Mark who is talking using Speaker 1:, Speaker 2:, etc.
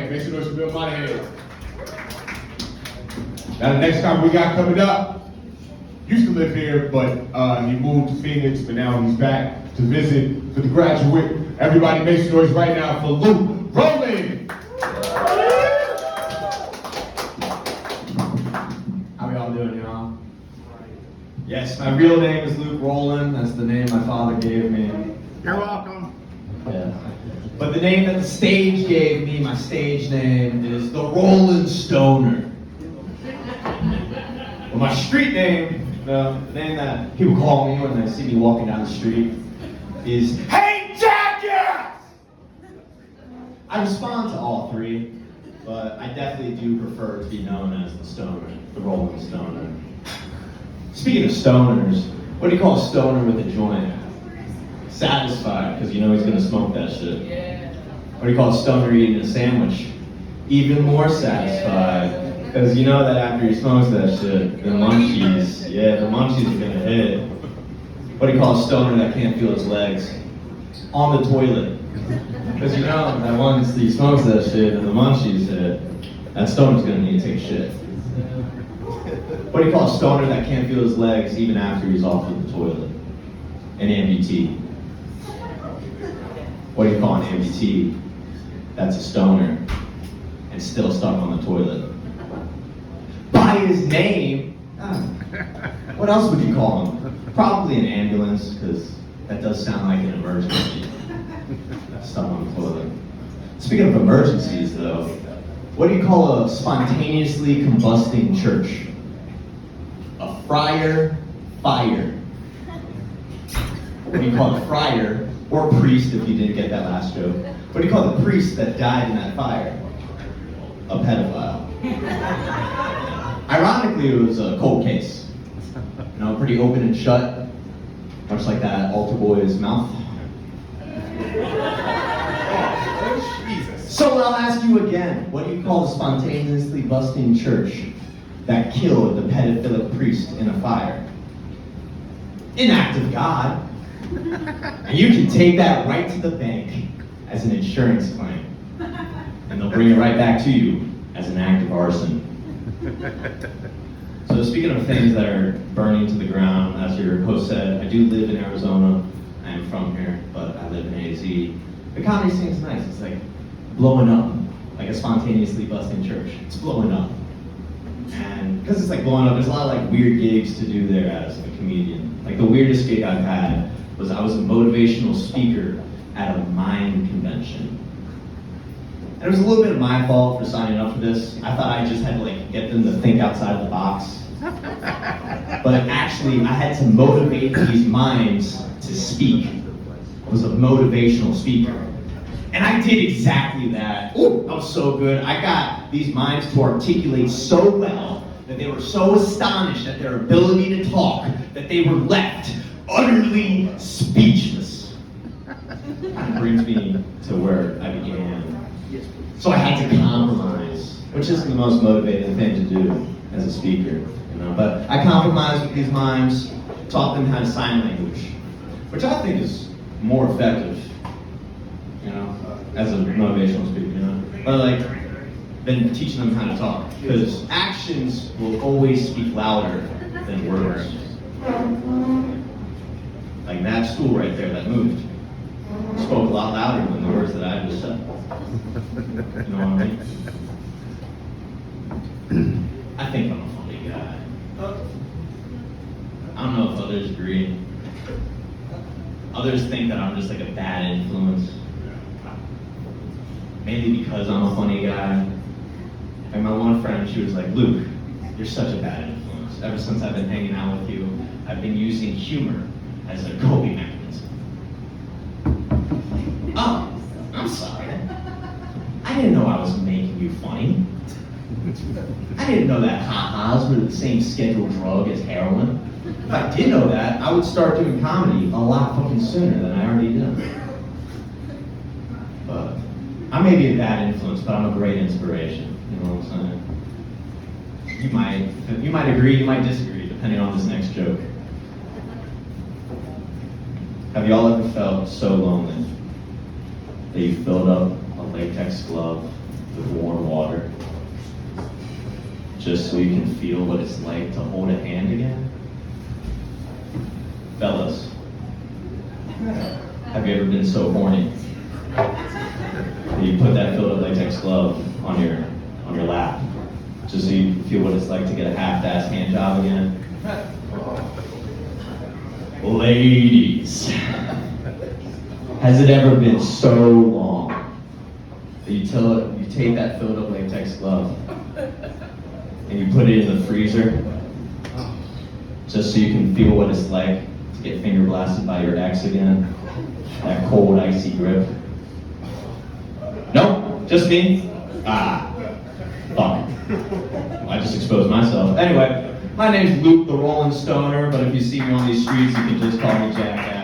Speaker 1: man. Make some noise for Bill Monahan. Now the next time we got coming up, used to live here, but he moved to Phoenix, but now he's back to visit for the graduate. Everybody make some noise right now for Luke Rowland.
Speaker 2: How we all doing, y'all? Yes, my real name is Luke Rowland. That's the name my father gave me.
Speaker 3: You're welcome.
Speaker 2: Yeah. But the name that the stage gave me, my stage name, is the Rowland Stoner. Well, my street name, the name that people call me when they see me walking down the street, is Hey Jackass! I respond to all three, but I definitely do prefer to be known as the Stoner, the Rowland Stoner. Speaking of stoners, what do you call a stoner with a joint? Satisfied, because you know he's gonna smoke that shit. Yeah. What do you call a stoner eating a sandwich? Even more satisfied, because you know that after he smokes that shit, the munchies are gonna hit. What do you call a stoner that can't feel his legs? On the toilet. Because you know that once he smokes that shit and the munchies hit, that stoner's gonna need to take a shit. What do you call a stoner that can't feel his legs even after he's off of the toilet? An amputee. What do you call an amputee that's a stoner and still stuck on the toilet? By his name, what else would you call him? Probably an ambulance, because that does sound like an emergency. Stuck on the toilet. Speaking of emergencies, though, what do you call a spontaneously combusting church? A friar fire. What do you call a friar, or priest if you didn't get that last joke? What do you call the priest that died in that fire? A pedophile. Ironically, it was a cold case. You know, pretty open and shut, much like that altar boy's mouth. So I'll ask you again, what do you call the spontaneously busting church that killed the pedophilic priest in a fire? An act of God. And you can take that right to the bank as an insurance claim. And they'll bring it right back to you as an act of arson. So speaking of things that are burning to the ground, as your host said, I do live in Arizona. I am from here, but I live in AZ. The comedy scene's nice. It's like blowing up, like a spontaneously busting church. It's blowing up. And because it's like blowing up, there's a lot of like weird gigs to do there as a comedian. Like the weirdest gig I've had was I was a motivational speaker at a mime convention. And it was a little bit of my fault for signing up for this. I thought I just had to like get them to think outside of the box. But actually, I had to motivate these mimes to speak. I was a motivational speaker. And I did exactly that. Ooh, I was so good. I got these mimes to articulate so well that they were so astonished at their ability to talk that they were left utterly speechless. Kind of brings me to where I began. So I had to compromise, which isn't the most motivating thing to do as a speaker, you know. But I compromised with these mimes, taught them how to sign language, which I think is more effective, you know, as a motivational speaker, you know. But like, than teaching them how to talk, because actions will always speak louder than words. Like that stool right there that moved spoke a lot louder than the words that I just said. You know what I mean? I think I'm a funny guy. I don't know if others agree. Others think that I'm just like a bad influence. Maybe because I'm a funny guy. And my one friend, she was like, Luke, you're such a bad influence. Ever since I've been hanging out with you, I've been using humor as a coping mechanism. Oh, I'm sorry. I didn't know I was making you funny. I didn't know that ha-has were the same scheduled drug as heroin. If I did know that, I would start doing comedy a lot fucking sooner than I already did. But I may be a bad influence, but I'm a great inspiration. You know what I'm saying? You might agree, you might disagree, depending on this next joke. Have y'all ever felt so lonely that you filled up a latex glove with warm just so you can feel what it's like to hold a hand again? Fellas, have you ever been so horny that you put that filled up latex glove on your lap just so you can feel what it's like to get a half-assed hand job again? Ladies, has it ever been so long that you take that filled up latex glove and you put it in the freezer just so you can feel what it's like to get finger blasted by your ex again? That cold, icy grip. Nope, just me? Ah, fuck. I just exposed myself. Anyway, my name's Luke the Rolling Stoner, but if you see me on these streets, you can just call me Jackass.